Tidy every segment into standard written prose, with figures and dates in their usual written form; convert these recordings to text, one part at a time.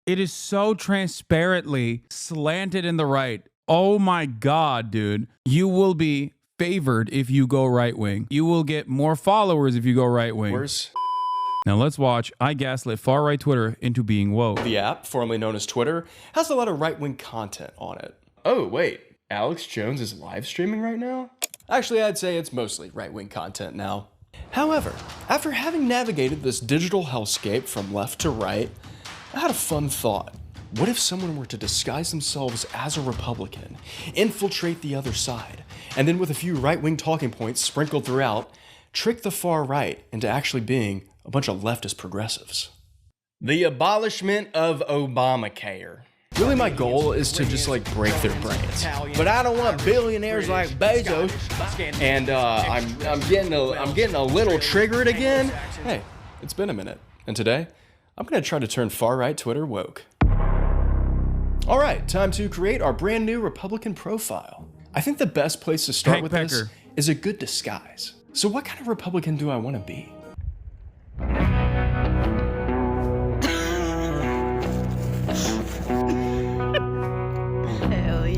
It is so transparently slanted in the right. Oh my God, dude. You will be favored if you go right wing. You will get more followers if you go right wing. Where's Now let's watch I Gaslit Far Right Twitter into being woke. the app, formerly known as Twitter, has a lot of right-wing content on it. Oh, wait. Alex Jones is live streaming right now? Actually, I'd say it's mostly right-wing content now. However, after having navigated this digital hellscape from left to right, I had a fun thought. What if someone were to disguise themselves as a Republican, infiltrate the other side, and then with a few right-wing talking points sprinkled throughout, trick the far right into actually being a bunch of leftist progressives? The abolishment of Obamacare. Really, my goal is to just like break their brains. But I don't want billionaires like Bezos. And I'm getting a little triggered again. Hey, it's been a minute, and today I'm gonna try to turn far right Twitter woke. All right, time to create our brand new Republican profile. I think the best place to start with this is a good disguise. So what kind of Republican do I want to be?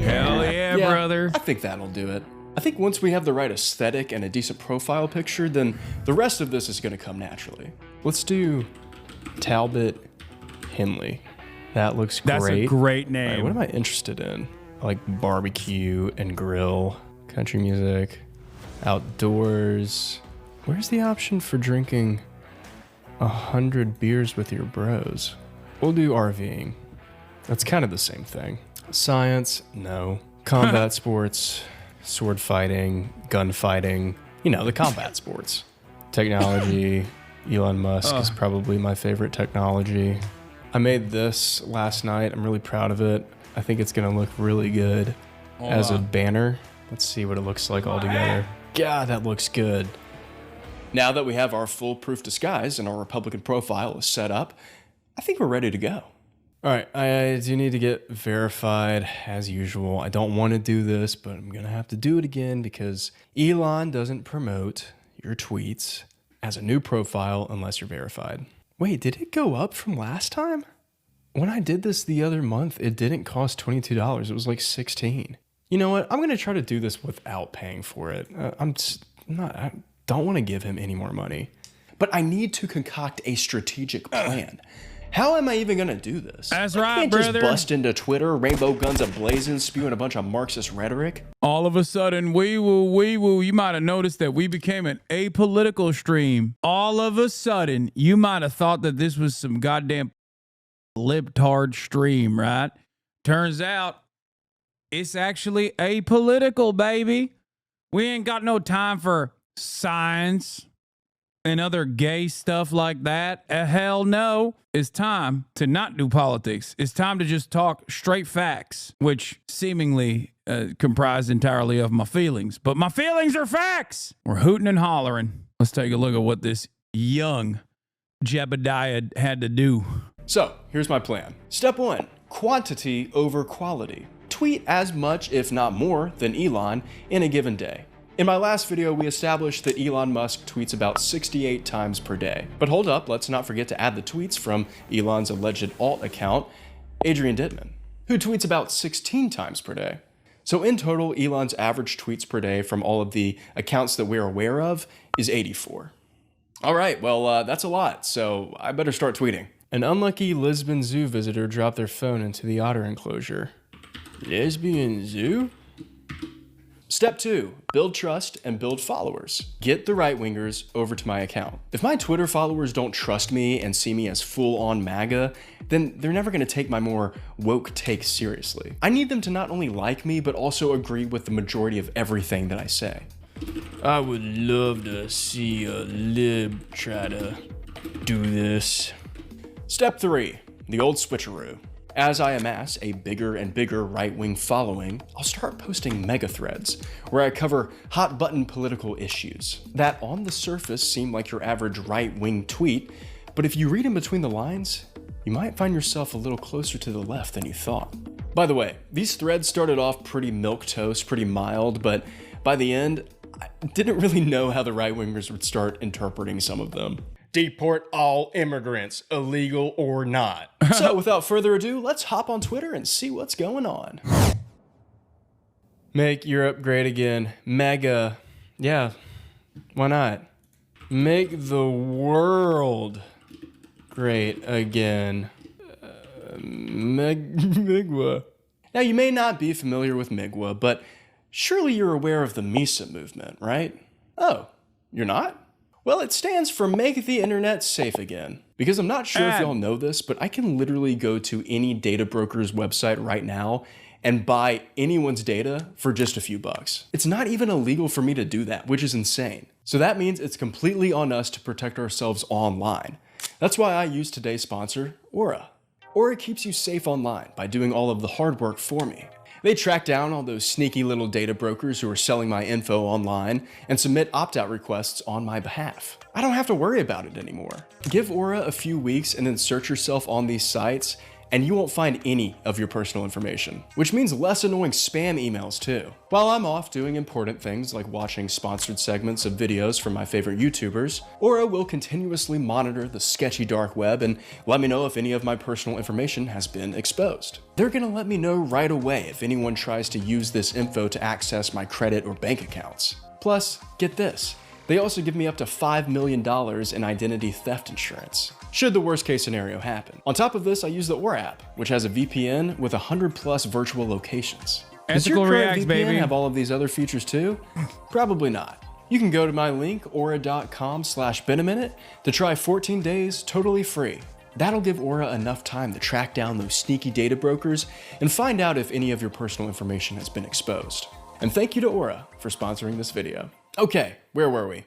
Hell yeah, brother. I think that'll do it. I think once we have the right aesthetic and a decent profile picture, then the rest of this is going to come naturally. Let's do Talbot Henley. That looks great. That's a great name. All right, what am I interested in? I like barbecue and grill, country music, outdoors. Where's the option for drinking 100 beers with your bros? We'll do RVing. That's kind of the same thing. Science, no. Combat sports, sword fighting, gunfighting, you know, the combat sports. Technology, Elon Musk is probably my favorite technology. I made this last night. I'm really proud of it. I think it's gonna look really good as a banner. Let's see what it looks like all together. God, that looks good. Now that we have our foolproof disguise and our Republican profile is set up, I think we're ready to go. All right, I do need to get verified as usual. I don't want to do this, but I'm gonna have to do it again because Elon doesn't promote your tweets as a new profile unless you're verified. Wait, did it go up from last time? When I did this the other month, it didn't cost $22. It was like $16. You know what? I'm going to try to do this without paying for it. I don't want to give him any more money. But I need to concoct a strategic plan. How am I even going to do this? That's right, I can't brother. just bust into Twitter, rainbow guns a-blazing, spewing a bunch of Marxist rhetoric. All of a sudden, wee woo, you might have noticed that we became an apolitical stream. All of a sudden, you might have thought that this was some goddamn libtard stream, right? Turns out, it's actually apolitical, baby. We ain't got no time for science and other gay stuff like that. Hell no. It's time to not do politics. It's time to just talk straight facts, which seemingly comprise entirely of my feelings. But my feelings are facts. We're hooting and hollering. Let's take a look at what this young Jebediah had to do. So, here's my plan. Step 1, quantity over quality. Tweet as much, if not more, than Elon in a given day. In my last video, we established that Elon Musk tweets about 68 times per day. But hold up, let's not forget to add the tweets from Elon's alleged alt account, Adrian Dittman, who tweets about 16 times per day. So in total, Elon's average tweets per day from all of the accounts that we're aware of is 84. All right, well, that's a lot, so I better start tweeting. An unlucky Lisbon zoo visitor dropped their phone into the otter enclosure. Lesbian zoo? Step 2, build trust and build followers. Get the right-wingers over to my account. If my Twitter followers don't trust me and see me as full-on MAGA, then they're never gonna take my more woke take seriously. I need them to not only like me, but also agree with the majority of everything that I say. I would love to see a lib try to do this. Step 3, the old switcheroo. As I amass a bigger and bigger right-wing following, I'll start posting mega threads where I cover hot-button political issues that on the surface seem like your average right-wing tweet, but if you read in between the lines, you might find yourself a little closer to the left than you thought. By the way, these threads started off pretty milquetoast, pretty mild, but by the end, I didn't really know how the right-wingers would start interpreting some of them. Deport all immigrants, illegal or not. So without further ado, let's hop on Twitter and see what's going on. Make Europe great again. MAGA. Yeah, why not? Make the world great again. MIGWA. Now, you may not be familiar with MIGWA, but surely you're aware of the MISA movement, right? Oh, you're not? Well, it stands for Make the Internet Safe Again. Because I'm not sure if y'all know this, but I can literally go to any data broker's website right now and buy anyone's data for just a few bucks. It's not even illegal for me to do that, which is insane. So that means it's completely on us to protect ourselves online. That's why I use today's sponsor, Aura. Aura keeps you safe online by doing all of the hard work for me. They track down all those sneaky little data brokers who are selling my info online and submit opt-out requests on my behalf. I don't have to worry about it anymore. Give Aura a few weeks and then search yourself on these sites and you won't find any of your personal information, which means less annoying spam emails too. While I'm off doing important things like watching sponsored segments of videos from my favorite YouTubers, Aura will continuously monitor the sketchy dark web and let me know if any of my personal information has been exposed. They're gonna let me know right away if anyone tries to use this info to access my credit or bank accounts. Plus, get this. They also give me up to $5 million in identity theft insurance, should the worst case scenario happen. On top of this, I use the Aura app, which has a VPN with 100+ virtual locations. Does your current VPN baby have all of these other features too? Probably not. You can go to my link, aura.com/Benaminute, to try 14 days totally free. That'll give Aura enough time to track down those sneaky data brokers and find out if any of your personal information has been exposed. And thank you to Aura for sponsoring this video. Okay, where were we?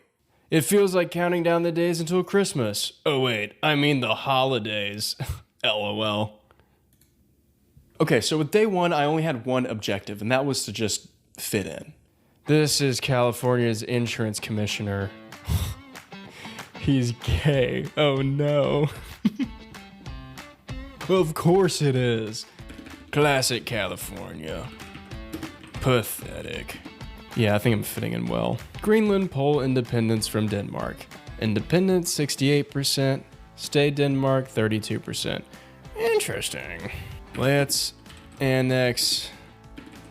It feels like counting down the days until Christmas. Oh wait, I mean the holidays. LOL. Okay, so with day one, I only had one objective, and that was to just fit in. This is California's insurance commissioner. He's gay. Oh no. Of course it is. Classic California. Pathetic. Yeah, I think I'm fitting in well. Greenland poll independence from Denmark. Independence 68%, stay Denmark 32%. Interesting. Let's annex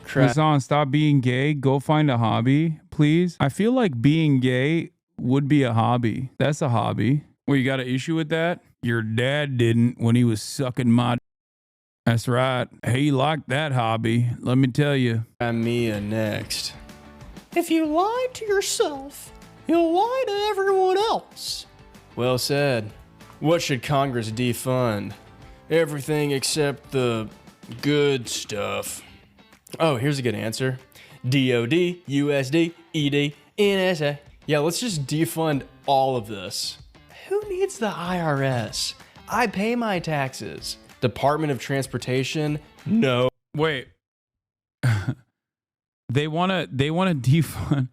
Hassan, stop being gay. Go find a hobby, please. I feel like being gay would be a hobby. That's a hobby. Well, you got an issue with that? Your dad didn't when he was sucking my. That's right. He liked that hobby. Let me tell you. Mia next. If you lie to yourself, you'll lie to everyone else. Well said. What should Congress defund? Everything except the good stuff. Oh, here's a good answer. DOD, USD, ED, NSA. Yeah, let's just defund all of this. Who needs the IRS? I pay my taxes. Department of Transportation? No. Wait. They want to defund.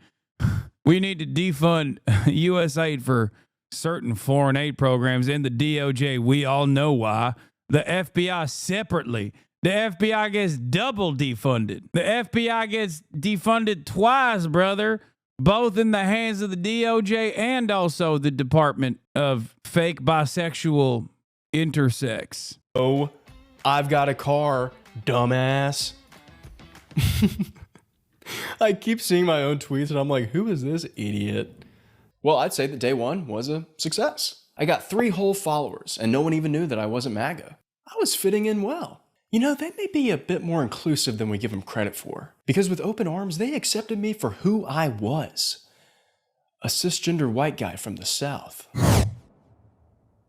We need to defund U.S. aid for certain foreign aid programs in the DOJ. We all know why. The FBI separately. The FBI gets double defunded. The FBI gets defunded twice, brother. Both in the hands of the DOJ and also the Department of Fake Bisexual Intersex. Oh, I've got a car, dumbass. I keep seeing my own tweets and I'm like, who is this idiot? Well, I'd say that day one was a success. I got 3 whole followers and no one even knew that I wasn't MAGA. I was fitting in well. You know, they may be a bit more inclusive than we give them credit for. Because with open arms, they accepted me for who I was. A cisgender white guy from the South.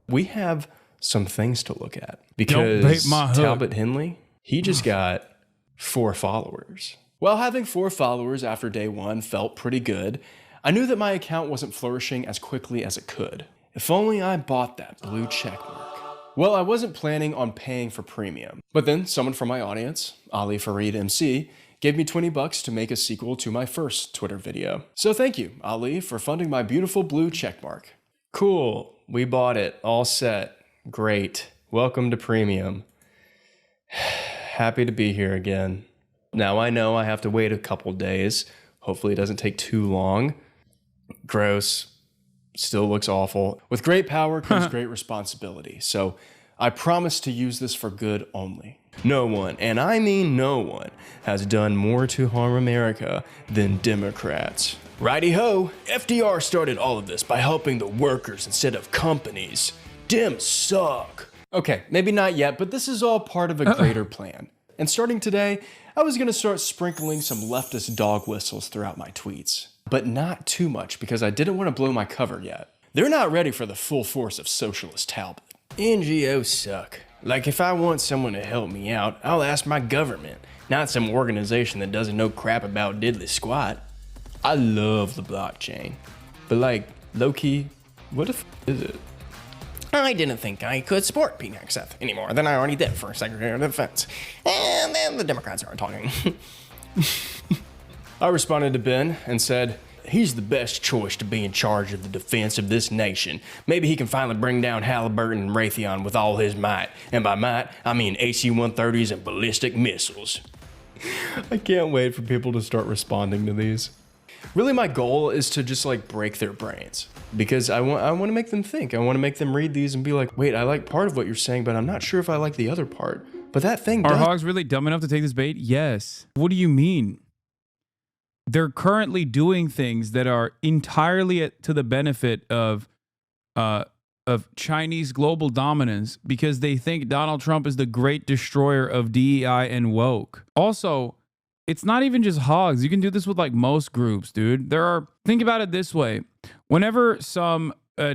We have some things to look at. Because Talbot Henley, he just got 4 followers. While having 4 followers after day one felt pretty good, I knew that my account wasn't flourishing as quickly as it could. If only I bought that blue checkmark. Well, I wasn't planning on paying for premium, but then someone from my audience, Ali Farid MC, gave me $20 to make a sequel to my first Twitter video. So thank you, Ali, for funding my beautiful blue checkmark. Cool, we bought it, all set, great. Welcome to premium. Happy to be here again. Now I know I have to wait a couple days. Hopefully it doesn't take too long. Gross. Still looks awful. With great power comes great responsibility. So I promise to use this for good only. No one, and I mean no one, has done more to harm America than Democrats. Righty-ho, FDR started all of this by helping the workers instead of companies. Dems suck. Okay, maybe not yet, but this is all part of a greater plan. And starting today, I was gonna start sprinkling some leftist dog whistles throughout my tweets. But not too much, because I didn't want to blow my cover yet. They're not ready for the full force of socialist Talbot. NGOs suck. Like, if I want someone to help me out, I'll ask my government, not some organization that doesn't know crap about diddly squat. I love the blockchain. But like, low-key, what the f is it? I didn't think I could support Pete Hegseth any more than I already did for Secretary of Defense. And then the Democrats aren't talking. I responded to Ben and said, he's the best choice to be in charge of the defense of this nation. Maybe he can finally bring down Halliburton and Raytheon with all his might. And by might, I mean AC-130s and ballistic missiles. I can't wait for people to start responding to these. Really, my goal is to just like break their brains. Because I want to make them think. I want to make them read these and be like, wait, I like part of what you're saying, but I'm not sure if I like the other part. But that thing Are hogs really dumb enough to take this bait? Yes. What do you mean? They're currently doing things that are entirely to the benefit of Chinese global dominance because they think Donald Trump is the great destroyer of DEI and woke. Also, it's not even just hogs. You can do this with like most groups, dude. Think about it this way. Whenever some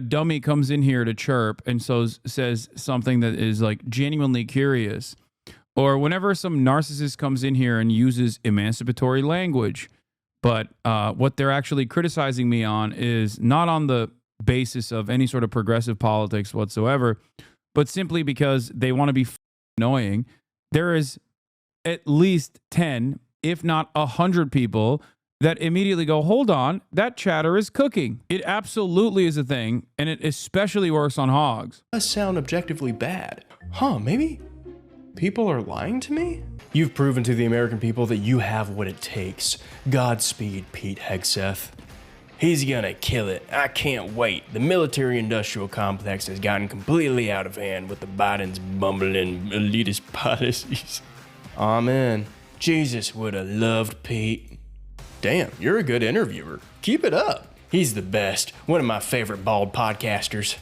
dummy comes in here to chirp and says something that is like genuinely curious, or whenever some narcissist comes in here and uses emancipatory language, but what they're actually criticizing me on is not on the basis of any sort of progressive politics whatsoever, but simply because they want to be annoying. There is at least 10, if not 100 people that immediately go, hold on, that chatter is cooking. It absolutely is a thing, and it especially works on hogs. Does sound objectively bad. Huh, maybe people are lying to me? You've proven to the American people that you have what it takes. Godspeed, Pete Hegseth. He's gonna kill it. I can't wait. The military-industrial complex has gotten completely out of hand with the Biden's bumbling elitist policies. Amen. Jesus would have loved Pete. Damn, you're a good interviewer. Keep it up. He's the best. One of my favorite bald podcasters.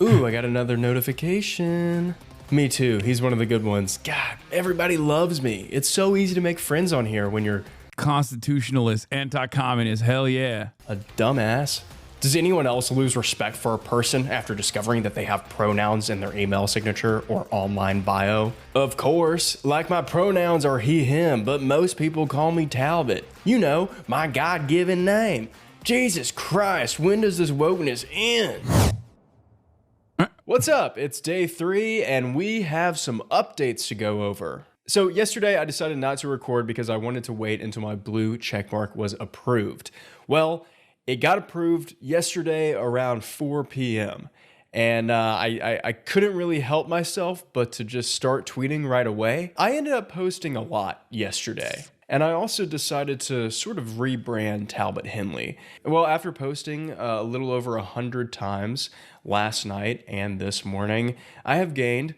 Ooh, I got another notification. Me too. He's one of the good ones. God, everybody loves me. It's so easy to make friends on here when you're constitutionalist, anti-communist. Hell yeah. A dumbass. Does anyone else lose respect for a person after discovering that they have pronouns in their email signature or online bio? Of course, like my pronouns are he, him, but most people call me Talbot. You know, my God-given name. Jesus Christ, when does this wokeness end? What's up? It's day 3 and we have some updates to go over. So yesterday I decided not to record because I wanted to wait until my blue checkmark was approved. Well, it got approved yesterday around 4 p.m. And I couldn't really help myself but to just start tweeting right away. I ended up posting a lot yesterday. And I also decided to sort of rebrand Talbot Henley. Well, after posting a little over 100 times last night and this morning, I have gained...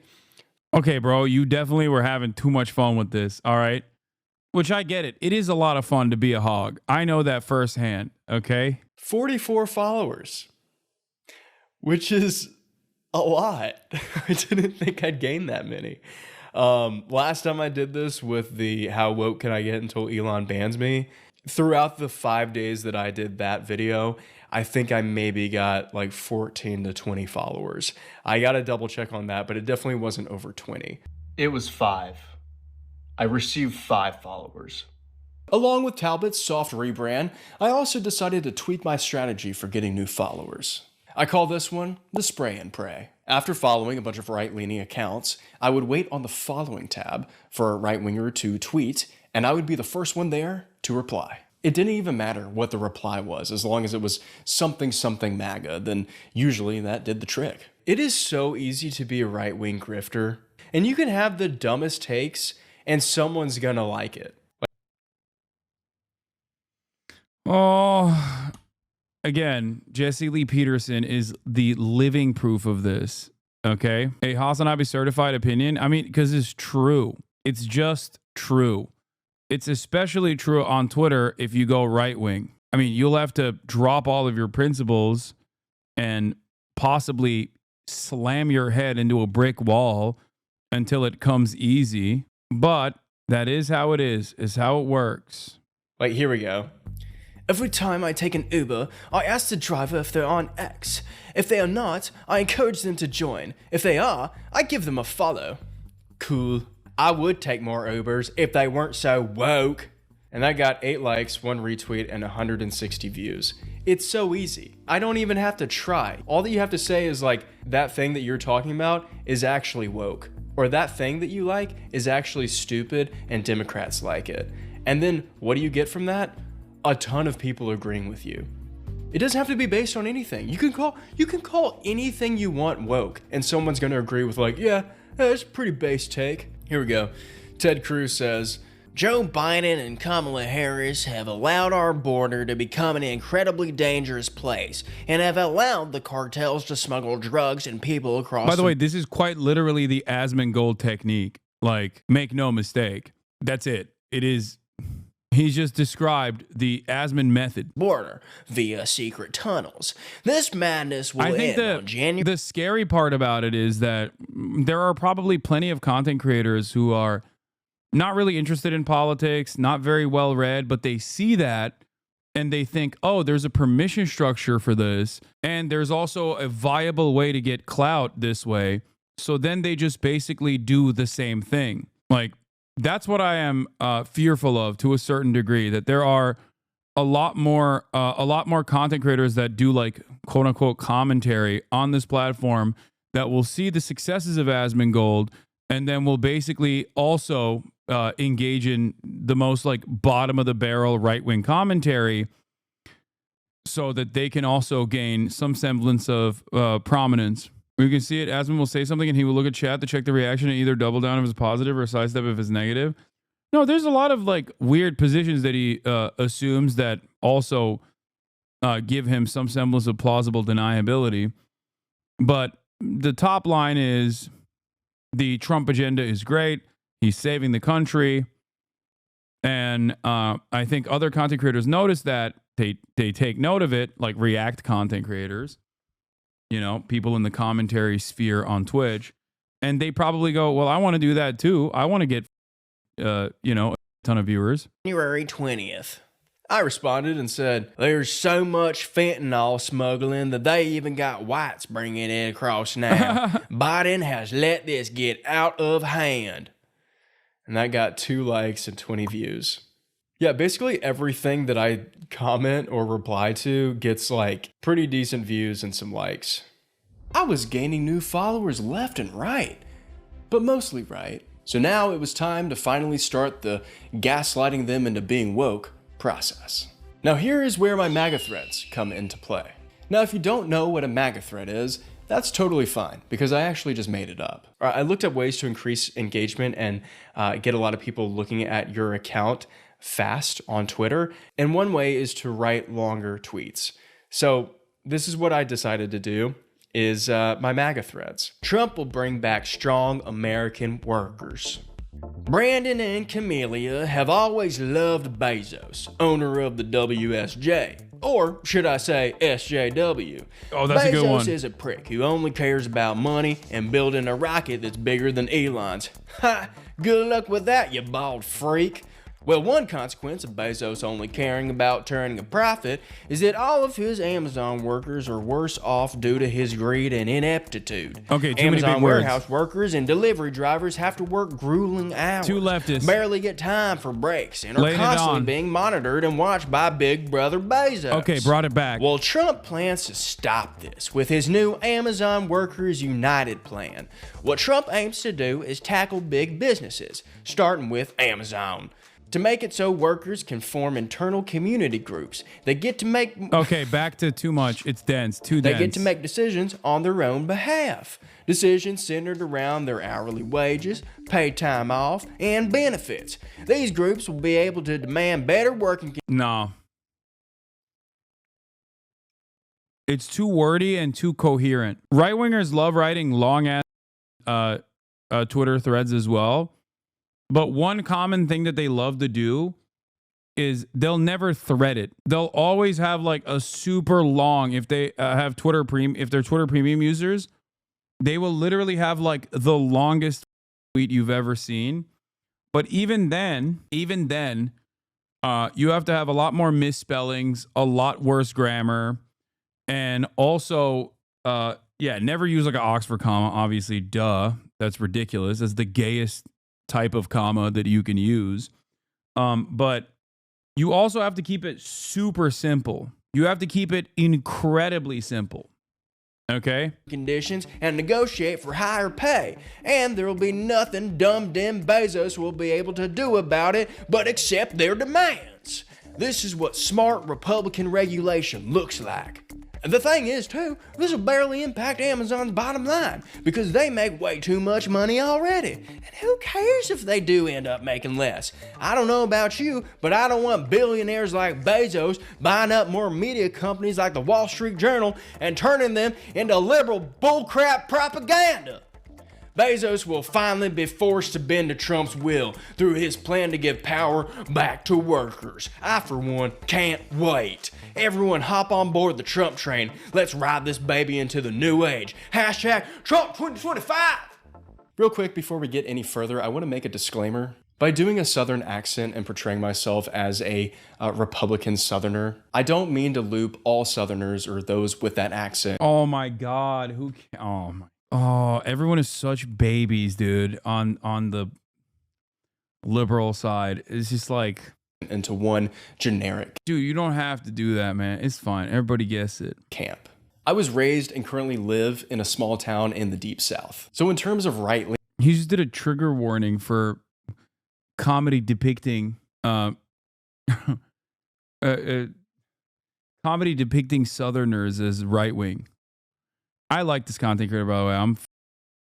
Okay, bro, you definitely were having too much fun with this, all right? Which I get it. It is a lot of fun to be a hog. I know that firsthand, okay? 44 followers, which is a lot. I didn't think I'd gain that many. Last time I did this with the how woke can I get until Elon bans me, throughout the 5 days that I did that video, I think I maybe got like 14 to 20 followers. I got to double check on that, but it definitely wasn't over 20. It was 5. I received 5 followers. Along with Talbot's soft rebrand, I also decided to tweak my strategy for getting new followers. I call this one the spray and pray. After following a bunch of right-leaning accounts, I would wait on the following tab for a right-winger to tweet, and I would be the first one there to reply. It didn't even matter what the reply was, as long as it was something MAGA, then usually that did the trick. It is so easy to be a right-wing grifter, and you can have the dumbest takes, and someone's gonna like it. Oh, again, Jesse Lee Peterson is the living proof of this. Okay. A Hasanabi certified opinion. I mean, because it's true. It's just true. It's especially true on Twitter if you go right wing. I mean, you'll have to drop all of your principles and possibly slam your head into a brick wall until it comes easy. But that is how it is how it works. Like, here we go. Every time I take an Uber, I ask the driver if they're on X. If they are not, I encourage them to join. If they are, I give them a follow. Cool. I would take more Ubers if they weren't so woke. And that got 8 likes, 1 retweet, and 160 views. It's so easy. I don't even have to try. All that you have to say is like, that thing that you're talking about is actually woke. Or that thing that you like is actually stupid and Democrats like it. And then what do you get from that? A ton of people agreeing with you. It doesn't have to be based on anything. You can call anything you want woke, and someone's gonna agree with like, yeah, that's a pretty base take. Here we go. Ted Cruz says, Joe Biden and Kamala Harris have allowed our border to become an incredibly dangerous place and have allowed the cartels to smuggle drugs and people across. By the way, this is quite literally the Asmon Gold technique. Like, make no mistake. That's it. It is. He's just described the Asmon method. Border via secret tunnels. This madness will end on January. The scary part about it is that there are probably plenty of content creators who are not really interested in politics, not very well read, but they see that and they think, oh, there's a permission structure for this. And there's also a viable way to get clout this way. So then they just basically do the same thing. Like, that's what I am fearful of to a certain degree, that there are a lot more content creators that do like quote unquote commentary on this platform that will see the successes of Asmon Gold and then will basically also engage in the most like bottom of the barrel right wing commentary so that they can also gain some semblance of prominence. You can see it. Asmon will say something and he will look at chat to check the reaction and either double down if it's positive or sidestep if it's negative. No, there's a lot of like weird positions that he assumes that also give him some semblance of plausible deniability. But the top line is the Trump agenda is great. He's saving the country. And I think other content creators notice that. They take note of it, like React content creators. You know, people in the commentary sphere on Twitch, and they probably go, well, I want to do that too. I want to get, a ton of viewers. January 20th. I responded and said, there's so much fentanyl smuggling that they even got whites bringing it across now. Biden has let this get out of hand. And that got 2 likes and 20 views. Yeah, basically everything that I comment or reply to gets like pretty decent views and some likes. I was gaining new followers left and right, but mostly right. So now it was time to finally start the gaslighting them into being woke process. Now here is where my MAGA threads come into play. Now if you don't know what a MAGA thread is, that's totally fine because I actually just made it up. I looked up ways to increase engagement and get a lot of people looking at your account fast on Twitter, and one way is to write longer tweets. So this is what I decided to do is my MAGA threads. Trump will bring back strong American workers. Brandon and Camellia have always loved Bezos, owner of the WSJ. Or should I say SJW? Oh, that's a good one. Bezos is a prick who only cares about money and building a rocket that's bigger than Elon's. Ha! Good luck with that, you bald freak. Well, one consequence of Bezos only caring about turning a profit is that all of his Amazon workers are worse off due to his greed and ineptitude. Okay, too Amazon many big warehouse words. workers and delivery drivers have to work grueling hours. Too leftist. Barely get time for breaks and are Laying it constantly on. being monitored and watched by Big Brother Bezos. Okay, brought it back. Well, Trump plans to stop this with his new Amazon Workers United plan. What Trump aims to do is tackle big businesses, starting with Amazon, to make it so workers can form internal community groups. They get to make... Okay, back to too much. It's dense. Too dense. They get to make decisions on their own behalf. Decisions centered around their hourly wages, paid time off, and benefits. These groups will be able to demand better working... No. It's too wordy and too coherent. Right wingers love writing long ass Twitter threads as well. But one common thing that they love to do is they'll never thread it. They'll always have like a super long, if they have if they're Twitter premium users, they will literally have like the longest tweet you've ever seen. But even then, you have to have a lot more misspellings, a lot worse grammar, and also, never use like an Oxford comma. Obviously, duh, that's ridiculous. That's the gayest type of comma that you can use. But you also have to keep it super simple. You have to keep it incredibly simple. Okay? Conditions and negotiate for higher pay. And there will be nothing dumb Bezos will be able to do about it but accept their demands. This is what smart Republican regulation looks like. And the thing is, too, this will barely impact Amazon's bottom line because they make way too much money already. And who cares if they do end up making less? I don't know about you, but I don't want billionaires like Bezos buying up more media companies like the Wall Street Journal and turning them into liberal bullcrap propaganda. Bezos will finally be forced to bend to Trump's will through his plan to give power back to workers. I, for one, can't wait. Everyone hop on board the Trump train. Let's ride this baby into the new age. Hashtag Trump 2025. Real quick, before we get any further, I want to make a disclaimer. By doing a Southern accent and portraying myself as a Republican Southerner, I don't mean to loop all Southerners or those with that accent. Oh my God. Oh, everyone is such babies, dude, on the liberal side. It's just like, into one generic, dude, you don't have to do that, man. It's fine. Everybody gets it. Camp. I was raised and currently live in a small town in the Deep South. So in terms of right-leaning... He just did a trigger warning for comedy depicting Southerners as right-wing. I like this content creator, by the way.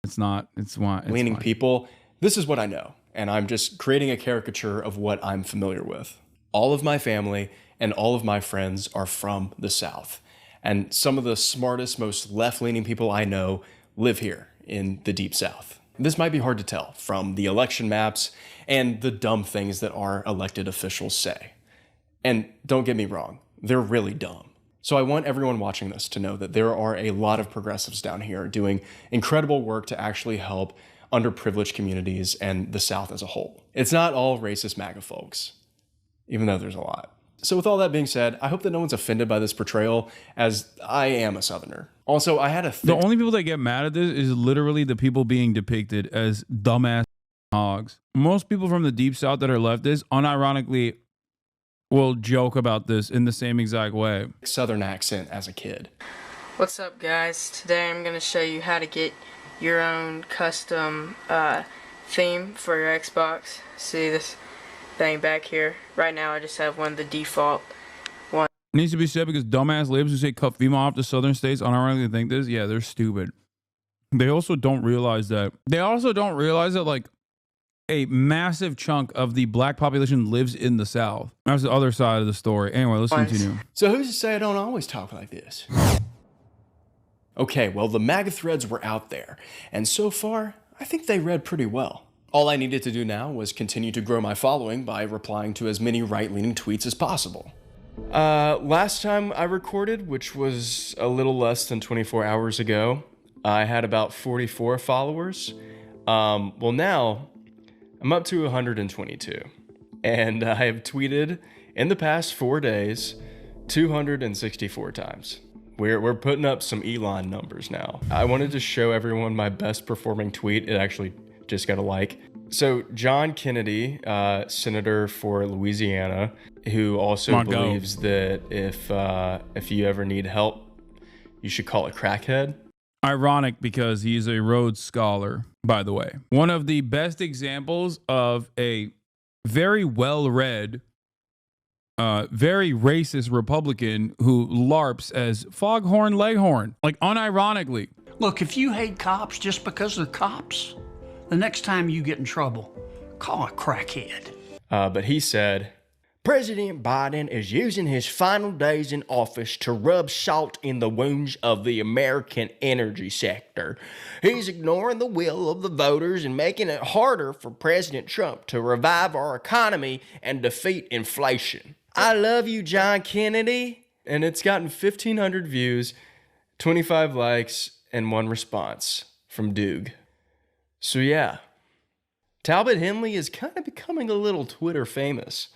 It's leaning fine. People, this is what I know, and I'm just creating a caricature of what I'm familiar with. All of my family and all of my friends are from the South, and some of the smartest, most left-leaning people I know live here in the Deep South. This might be hard to tell from the election maps and the dumb things that our elected officials say. And don't get me wrong, they're really dumb. So I want everyone watching this to know that there are a lot of progressives down here doing incredible work to actually help underprivileged communities and the South as a whole. It's not all racist MAGA folks, even though there's a lot. So with all that being said, I hope that no one's offended by this portrayal, as I am a Southerner. Also, I had the only people that get mad at this is literally the people being depicted as dumbass hogs. Most people from the Deep South that are leftists, unironically, will joke about this in the same exact way. Southern accent as a kid. What's up, guys? Today I'm going to show you how to get your own custom theme for your Xbox. See this thing back here? Right now I just have one of the default ones. Needs to be said because dumbass libs who say cut female off to southern states unironically think this. Yeah, they're stupid. They also don't realize that. Like, a massive chunk of the black population lives in the South. That's the other side of the story. Anyway, let's continue. So who's to say I don't always talk like this? Okay, well, the MAGA threads were out there, and so far, I think they read pretty well. All I needed to do now was continue to grow my following by replying to as many right-leaning tweets as possible. Last time I recorded, which was a little less than 24 hours ago, I had about 44 followers. Well, now I'm up to 122, and I have tweeted in the past 4 days 264 times. We're putting up some Elon numbers now. I wanted to show everyone my best performing tweet. It actually just got a like. So John Kennedy, senator for Louisiana, who also believes that if you ever need help, you should call a crackhead. Ironic because he's a Rhodes Scholar, by the way. One of the best examples of a very well-read, very racist Republican who LARPs as Foghorn Leghorn, like unironically. Look, if you hate cops just because they're cops, the next time you get in trouble, call a crackhead. But he said, President Biden is using his final days in office to rub salt in the wounds of the American energy sector. He's ignoring the will of the voters and making it harder for President Trump to revive our economy and defeat inflation. I love you, John Kennedy. And it's gotten 1,500 views, 25 likes, and 1 response from Doog. So yeah, Talbot Henley is kind of becoming a little Twitter famous.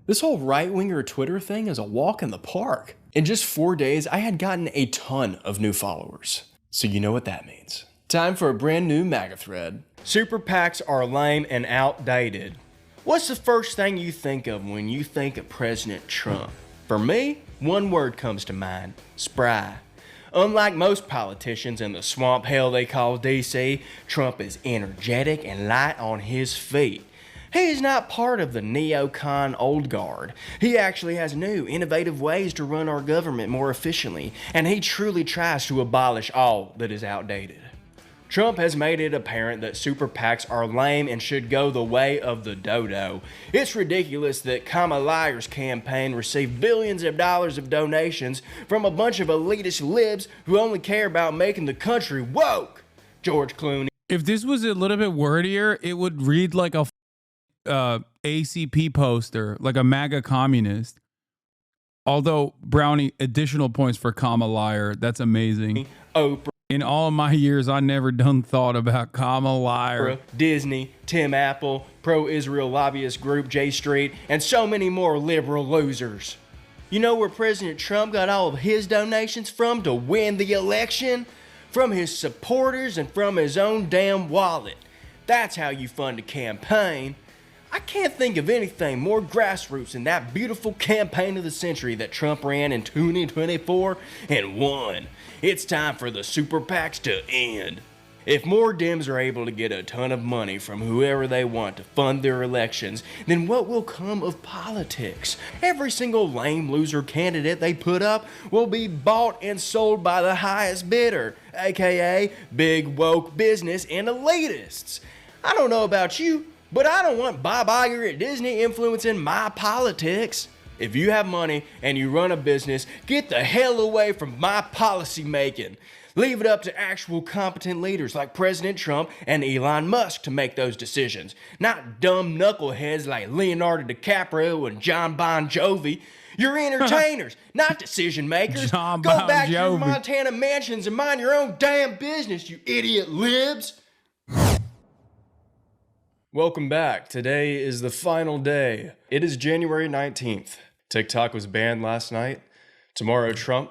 This whole right-winger Twitter thing is a walk in the park. In just 4 days, I had gotten a ton of new followers. So you know what that means. Time for a brand new MAGA thread. Super PACs are lame and outdated. What's the first thing you think of when you think of President Trump? For me, one word comes to mind: spry. Unlike most politicians in the swamp hell they call DC, Trump is energetic and light on his feet. He's not part of the neocon old guard. He actually has new, innovative ways to run our government more efficiently, and he truly tries to abolish all that is outdated. Trump has made it apparent that super PACs are lame and should go the way of the dodo. It's ridiculous that Kamala's campaign received billions of dollars of donations from a bunch of elitist libs who only care about making the country woke. George Clooney. If this was a little bit wordier, it would read like a ACP poster, like a MAGA communist. Although, Brownie, additional points for Kamala. That's amazing. Oprah. In all of my years, I never done thought about Kamala. Disney, Tim Apple, pro-Israel lobbyist group J Street, and so many more liberal losers. You know where President Trump got all of his donations from to win the election? From his supporters and from his own damn wallet. That's how you fund a campaign. I can't think of anything more grassroots than that beautiful campaign of the century that Trump ran in 2024 and won. It's time for the super PACs to end. If more Dems are able to get a ton of money from whoever they want to fund their elections, then what will come of politics? Every single lame loser candidate they put up will be bought and sold by the highest bidder, aka big woke business and elitists. I don't know about you, but I don't want Bob Iger at Disney influencing my politics. If you have money and you run a business, get the hell away from my policy making. Leave it up to actual competent leaders like President Trump and Elon Musk to make those decisions, not dumb knuckleheads like Leonardo DiCaprio and John Bon Jovi. You're entertainers, not decision makers. Go back to your Montana mansions and mind your own damn business, you idiot libs. Welcome back. Today is the final day. It is January 19th. TikTok was banned last night. Tomorrow, Trump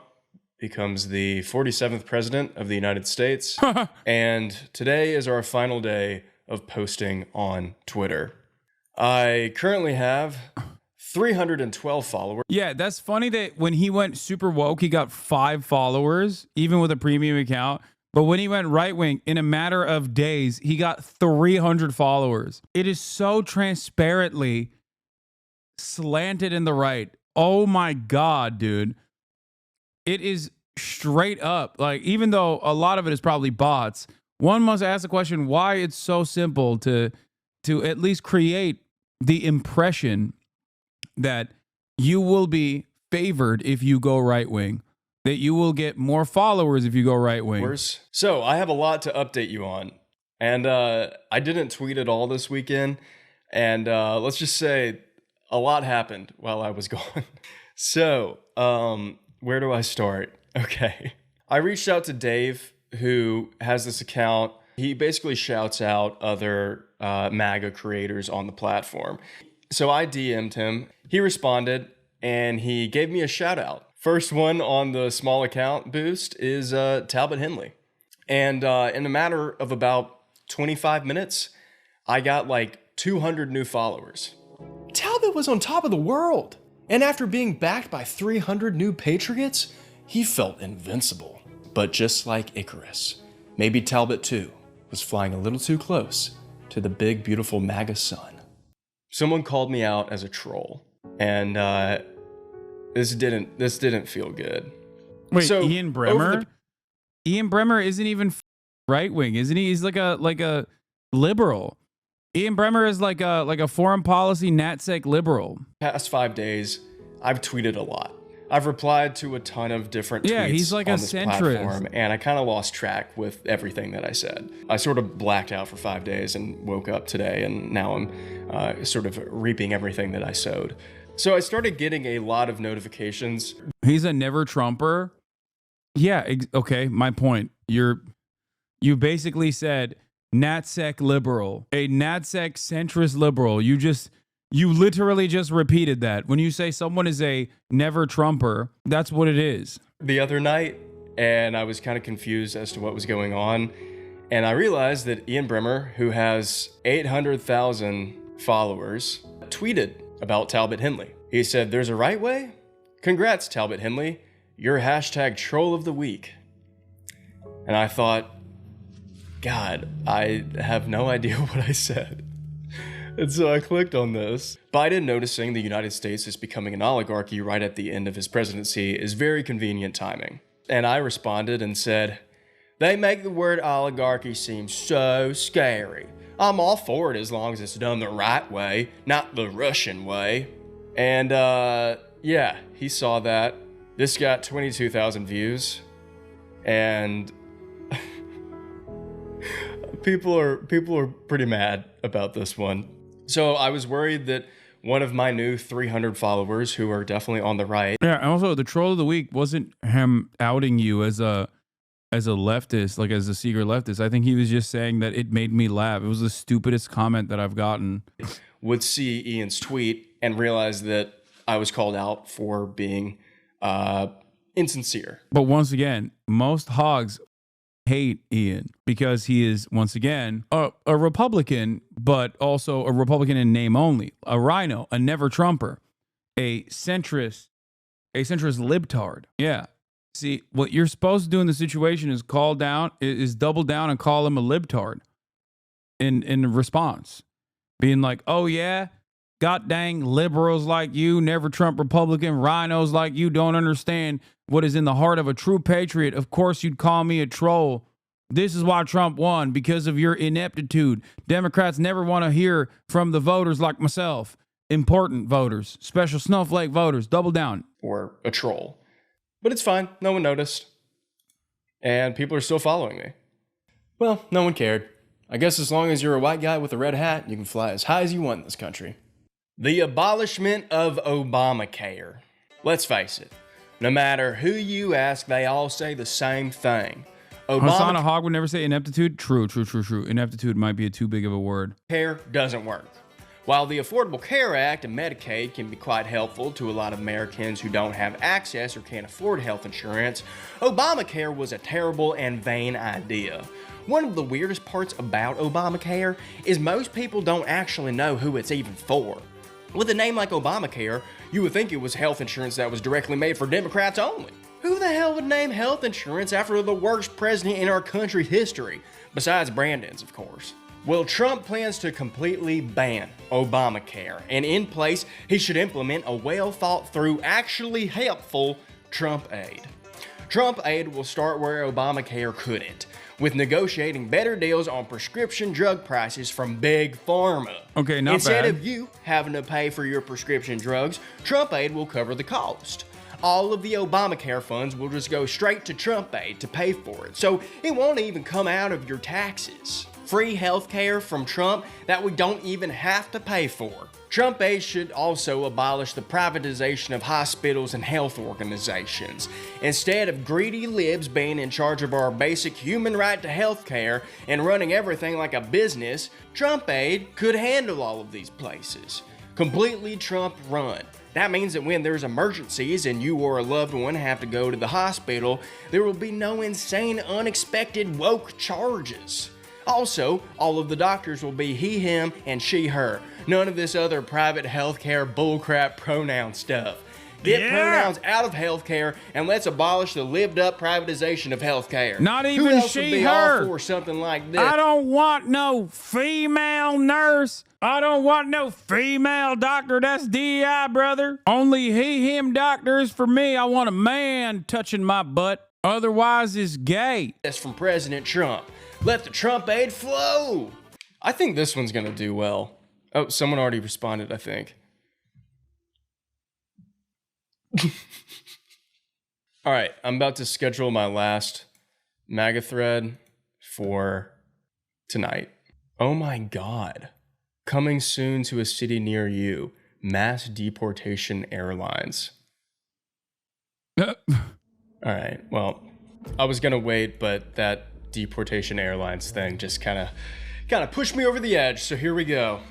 becomes the 47th president of the United States. And today is our final day of posting on Twitter. I currently have 312 followers. Yeah, that's funny that when he went super woke, he got 5 followers, even with a premium account. But when he went right wing, in a matter of days, he got 300 followers. It is so transparently slanted in the right. Oh my God, dude. It is straight up. Like, even though a lot of it is probably bots, one must ask the question why it's so simple to at least create the impression that you will be favored if you go right wing. That you will get more followers if you go right wing. So I have a lot to update you on. And I didn't tweet at all this weekend. And let's just say a lot happened while I was gone. So where do I start? Okay. I reached out to Dave, who has this account. He basically shouts out other MAGA creators on the platform. So I DM'd him. He responded and he gave me a shout out. First one on the small account boost is Talbot Henley. And in a matter of about 25 minutes, I got like 200 new followers. Talbot was on top of the world. And after being backed by 300 new patriots, he felt invincible. But just like Icarus, maybe Talbot too was flying a little too close to the big, beautiful MAGA sun. Someone called me out as a troll. And this didn't feel good. Wait, so, Ian Bremmer? Ian Bremmer isn't even right wing, isn't he? He's like a liberal. Ian Bremmer is like a foreign policy NatSec liberal. Past 5 days, I've tweeted a lot. I've replied to a ton of different tweets he's like on a this centrist platform, and I kind of lost track with everything that I said. I sort of blacked out for 5 days and woke up today, and now I'm sort of reaping everything that I sowed. So I started getting a lot of notifications. He's a never Trumper. Yeah, okay, my point. You basically said NatSec liberal, a NatSec centrist liberal. You literally just repeated that. When you say someone is a never Trumper, that's what it is. The other night, and I was kind of confused as to what was going on, and I realized that Ian Bremmer, who has 800,000 followers, tweeted about Talbot Henley. He said, "There's a right way? Congrats, Talbot Henley. You're hashtag troll of the week." And I thought, God, I have no idea what I said. And so I clicked on this. Biden noticing the United States is becoming an oligarchy right at the end of his presidency is very convenient timing. And I responded and said, "They make the word oligarchy seem so scary. I'm all for it as long as it's done the right way, not the Russian way." And yeah, he saw that. This got 22,000 views. And people are pretty mad about this one. So I was worried that one of my new 300 followers, who are definitely on the right. Yeah, and also the troll of the week wasn't him outing you as a leftist, like as a secret leftist. I think he was just saying that it made me laugh. It was the stupidest comment that I've gotten. Would see Ian's tweet and realize that I was called out for being insincere. But once again, most hogs hate Ian because he is, once again, a Republican, but also a Republican in name only, a rhino, a never Trumper, a centrist libtard. Yeah. See, what you're supposed to do in the situation is double down and call him a libtard in response. Being like, "Oh yeah, god dang liberals like you, never Trump Republican, rhinos like you don't understand what is in the heart of a true patriot. Of course you'd call me a troll. This is why Trump won, because of your ineptitude. Democrats never want to hear from the voters like myself. Important voters, special snowflake voters, double down." Or a troll. But it's fine, no one noticed. And people are still following me. Well, no one cared. I guess as long as you're a white guy with a red hat, you can fly as high as you want in this country. The abolishment of Obamacare. Let's face it, no matter who you ask, they all say the same thing. Hassan a hog would never say ineptitude. True. Ineptitude might be too big of a word. Care doesn't work. While the Affordable Care Act and Medicaid can be quite helpful to a lot of Americans who don't have access or can't afford health insurance, Obamacare was a terrible and vain idea. One of the weirdest parts about Obamacare is most people don't actually know who it's even for. With a name like Obamacare, you would think it was health insurance that was directly made for Democrats only. Who the hell would name health insurance after the worst president in our country's history? Besides Brandon's, of course. Well, Trump plans to completely ban Obamacare, and in place, he should implement a well-thought-through, actually helpful Trumpaid. Trumpaid will start where Obamacare couldn't, with negotiating better deals on prescription drug prices from Big Pharma. Okay, not Instead bad. of you having to pay for your prescription drugs, Trumpaid will cover the cost. All of the Obamacare funds will just go straight to Trumpaid to pay for it, so it won't even come out of your taxes. Free healthcare from Trump that we don't even have to pay for. Trumpaid should also abolish the privatization of hospitals and health organizations. Instead of greedy libs being in charge of our basic human right to healthcare and running everything like a business, Trumpaid could handle all of these places. Completely Trump run. That means that when there's emergencies and you or a loved one have to go to the hospital, there will be no insane, unexpected woke charges. Also, all of the doctors will be he, him, and she, her. None of this other private healthcare bullcrap pronoun stuff. Get pronouns out of healthcare and let's abolish the lived-up privatization of healthcare. Not even Who else she, would be her. all for something like this? I don't want no female nurse. I don't want no female doctor. That's DEI, brother. Only he, him doctors for me. I want a man touching my butt. Otherwise, it's gay. That's from President Trump. Let the Trumpaid flow. I think this one's gonna do well. Oh, someone already responded, I think. All right, I'm about to schedule my last MAGA thread for tonight. Oh my God. Coming soon to a city near you. Mass deportation airlines. All right, well, I was gonna wait, but that deportation airlines thing just kind of pushed me over the edge, so here we go.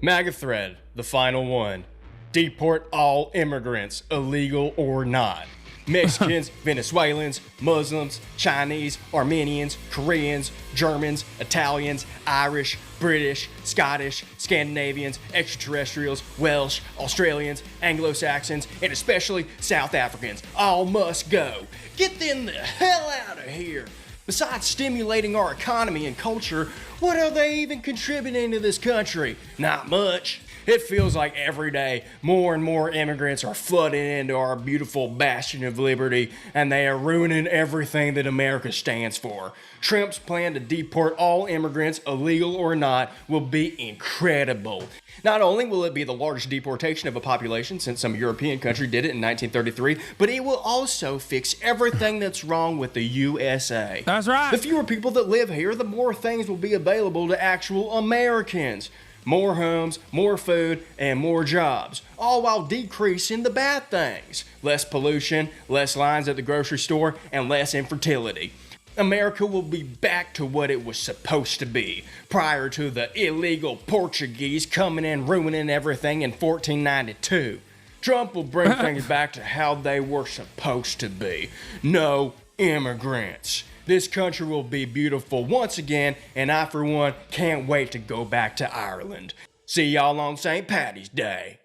MAGA thread, the final one. Deport all immigrants, illegal or not. Mexicans, Venezuelans, Muslims, Chinese, Armenians, Koreans, Germans, Italians, Irish, British, Scottish, Scandinavians, extraterrestrials, Welsh, Australians, Anglo-Saxons, and especially South Africans. All must go. Get them the hell out of here. Besides stimulating our economy and culture, what are they even contributing to this country? Not much. It feels like every day more and more immigrants are flooding into our beautiful bastion of liberty, and they are ruining everything that America stands for. Trump's plan to deport all immigrants, illegal or not, will be incredible. Not only will it be the largest deportation of a population since some European country did it in 1933, but it will also fix everything that's wrong with the USA. That's right. The fewer people that live here, the more things will be available to actual Americans. More homes, more food, and more jobs, all while decreasing the bad things. Less pollution, less lines at the grocery store, and less infertility. America will be back to what it was supposed to be, prior to the illegal Portuguese coming in ruining everything in 1492. Trump will bring things back to how they were supposed to be. No immigrants. This country will be beautiful once again, and I, for one, can't wait to go back to Ireland. See y'all on St. Paddy's Day.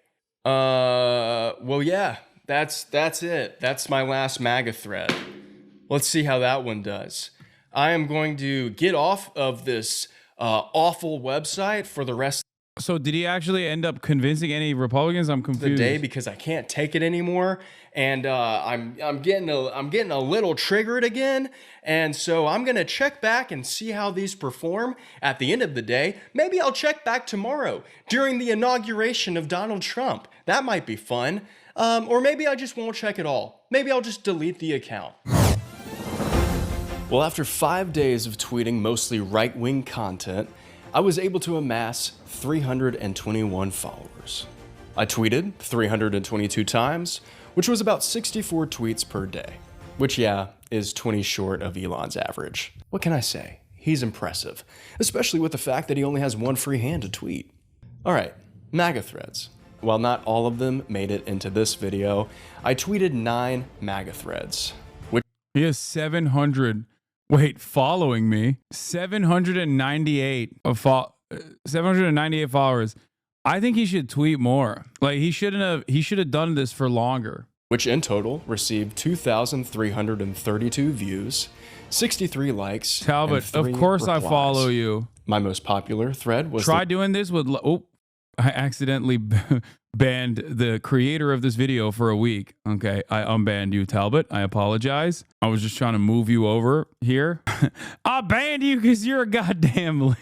Well, yeah, that's it. That's my last MAGA thread. Let's see how that one does. I am going to get off of this awful website for the rest So did he actually end up convincing any Republicans? I'm confused. of the day because I can't take it anymore, and I'm getting a little triggered again, and so I'm gonna check back and see how these perform at the end of the day. Maybe I'll check back tomorrow during the inauguration of Donald Trump. That might be fun. Or maybe I just won't check at all. Maybe I'll just delete the account. Well, after 5 days of tweeting mostly right-wing content, I was able to amass 321 followers. I tweeted 322 times, which was about 64 tweets per day, which, yeah, is 20 short of Elon's average. What can I say? He's impressive, especially with the fact that he only has one free hand to tweet. All right, MAGA threads. While not all of them made it into this video, I tweeted 9 MAGA threads, which He has 700. Wait, following me. 798 followers. I think he should tweet more. Like he should have done this for longer. which in total received 2,332 views, 63 likes, Talbot, and 3 of course replies. I follow you. My most popular thread was Try doing this with I accidentally banned the creator of this video for a week. Okay, I unbanned you, Talbot. I apologize. I was just trying to move you over here. I banned you because you're a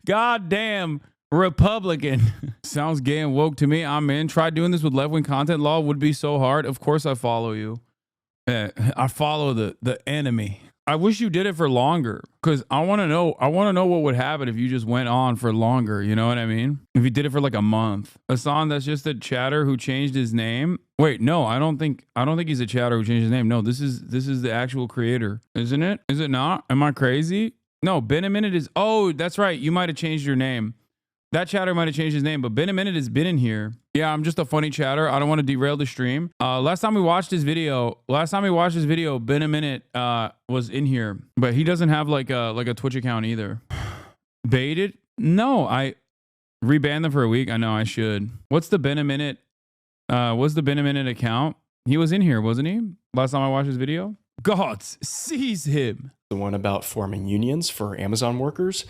goddamn Republican. Sounds gay and woke to me. I'm in. Try doing this with left-wing content law. Would be so hard. Of course I follow you. I follow the enemy. I wish you did it for longer because I want to know what would happen if you just went on for longer. You know what I mean? If you did it for like a month. Hassan, that's just a chatter who changed his name. Wait, no, I don't think he's a chatter who changed his name. No, this is the actual creator, isn't it? Is it not? Am I crazy? No, Benaminute is. Oh, that's right. You might have changed your name. That chatter might have changed his name, but Benaminute has been in here. Yeah, I'm just a funny chatter. I don't want to derail the stream. Last time we watched this video, Benaminute was in here, but he doesn't have like a Twitch account either. Baited? No, I rebanned them for a week. I know I should. What's the Benaminute account? He was in here, wasn't he? Last time I watched his video? Gods, seize him. the one about forming unions for Amazon workers.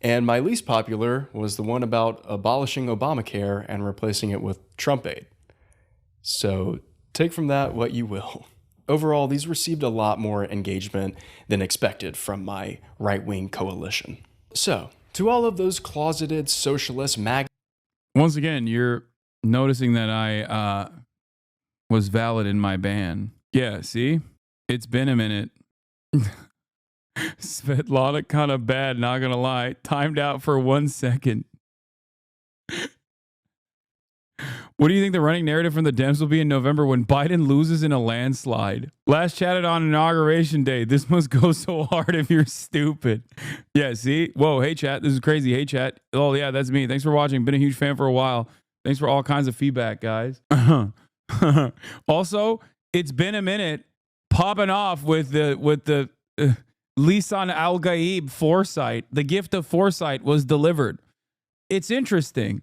And my least popular was the one about abolishing Obamacare and replacing it with Trumpaid. So take from that what you will. Overall, these received a lot more engagement than expected from my right-wing coalition. So, To all of those closeted socialist MAGA Once again, you're noticing that I was valid in my ban. Yeah, see? It's been a minute. Svetlana kind of bad, not gonna lie. Timed out for 1 second. What do you think the running narrative from the Dems will be in November when Biden loses in a landslide? Last chatted on Inauguration Day. This must go so hard if you're stupid. Yeah, see? Whoa, hey chat. This is crazy. Hey chat. Oh yeah, that's me. Thanks for watching. Been a huge fan for a while. Thanks for all kinds of feedback, guys. Also, it's been a minute popping off with the Lisan Al Gaib foresight. The gift of foresight was delivered. It's interesting.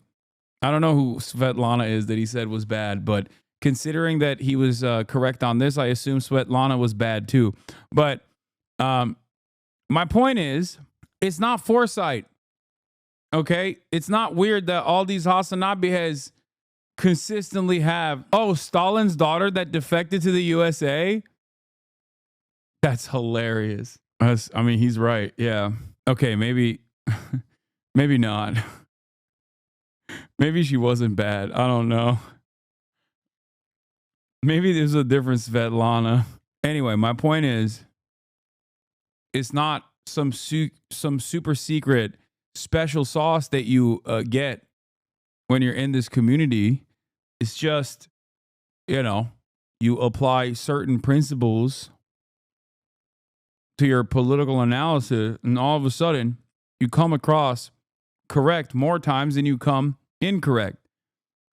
I don't know who Svetlana is that he said was bad, but considering that he was correct on this, I assume Svetlana was bad too. But my point is, it's not foresight. Okay? It's not weird that all these Hasanabi heads consistently have, oh, Stalin's daughter that defected to the USA? That's hilarious. I mean, he's right. Yeah. Okay, maybe maybe not. Maybe she wasn't bad. I don't know. Maybe there's a different Svetlana. Anyway, my point is, it's not some super secret special sauce that you get when you're in this community. It's just, you apply certain principles to your political analysis, and all of a sudden, you come across correct more times than you come incorrect.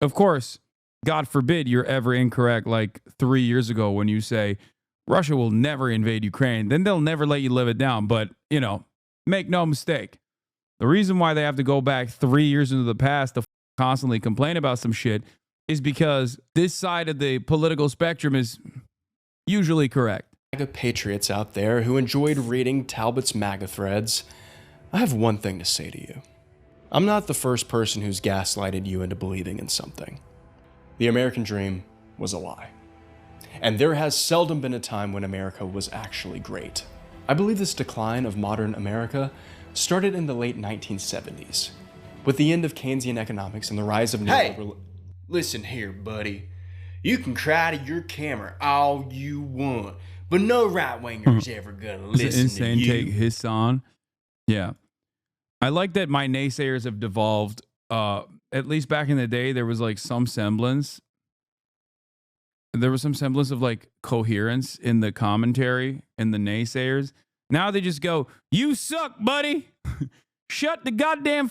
Of course, God forbid you're ever incorrect like 3 years ago when you say Russia will never invade Ukraine. Then they'll never let you live it down. But, make no mistake. The reason why they have to go back 3 years into the past to constantly complain about some shit is because this side of the political spectrum is usually correct. MAGA patriots out there who enjoyed reading Talbot's MAGA threads, I have one thing to say to you. I'm not the first person who's gaslighted you into believing in something. The American dream was a lie. And there has seldom been a time when America was actually great. I believe this decline of modern America started in the late 1970s, with the end of Keynesian economics and the rise of neoliberal... Listen here, buddy. You can cry to your camera all you want, but no right-winger's ever gonna listen to you. Insane take, Hassan. Yeah. I like that my naysayers have devolved. At least back in the day, there was like some semblance. There was some semblance of like coherence in the commentary and the naysayers. Now they just go, "You suck, buddy. Shut the goddamn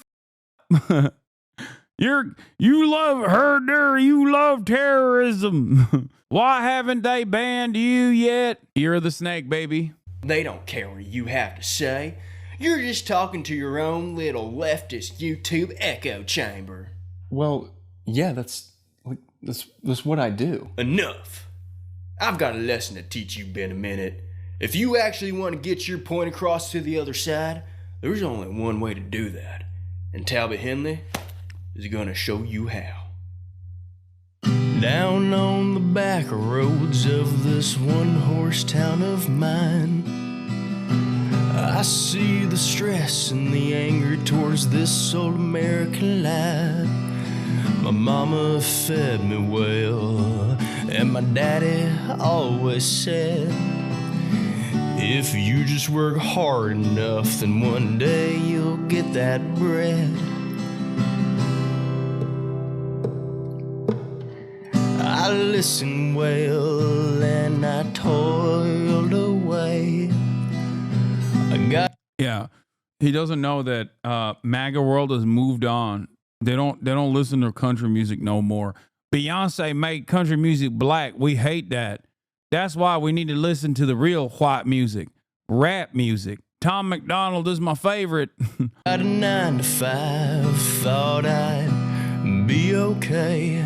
you love herder, you love terrorism. Why haven't they banned you yet? You're the snake, baby." They don't care what you have to say. You're just talking to your own little leftist YouTube echo chamber. Well, yeah, that's what I do. Enough. I've got a lesson to teach you, Benaminute. If you actually want to get your point across to the other side, there's only one way to do that. And Talbot Henley is gonna show you how. Down on the back roads of this one-horse town of mine, I see the stress and the anger towards this old American life. My mama fed me well, and my daddy always said, if you just work hard enough, then one day you'll get that bread. I listened well, and I toiled away. Yeah, he doesn't know that MAGA world has moved on. They don't listen to country music no more. Beyonce made country music black. We hate that. That's why we need to listen to the real white music, rap music. Tom McDonald is my favorite. At a 9 to 5, thought I'd be okay,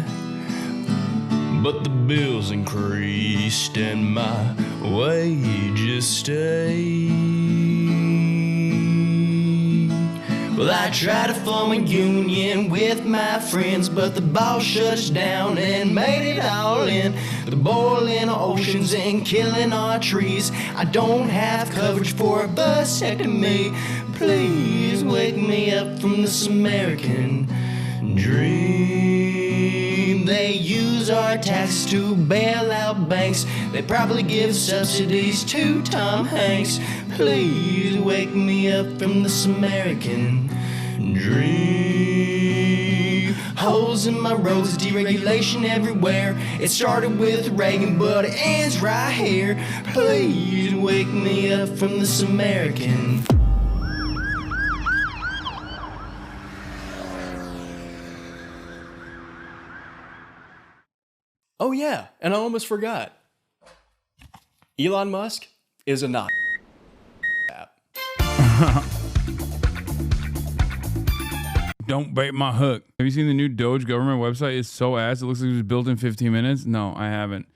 but the bills increased and my wages stayed. Well, I tried to form a union with my friends, but the boss shut us down and made it all in. The boiling oceans and killing our trees. I don't have coverage for a vasectomy. Please wake me up from this American dream. They use our taxes to bail out banks. They probably give subsidies to Tom Hanks. Please wake me up from this American dream. Holes in my roads, deregulation everywhere. It started with Reagan, but it ends right here. Please wake me up from this American. Oh yeah, and I almost forgot. Elon Musk is a not app. Don't bait my hook. Have you seen the new Doge government website? It's so ass. It looks like it was built in 15 minutes. No, I haven't.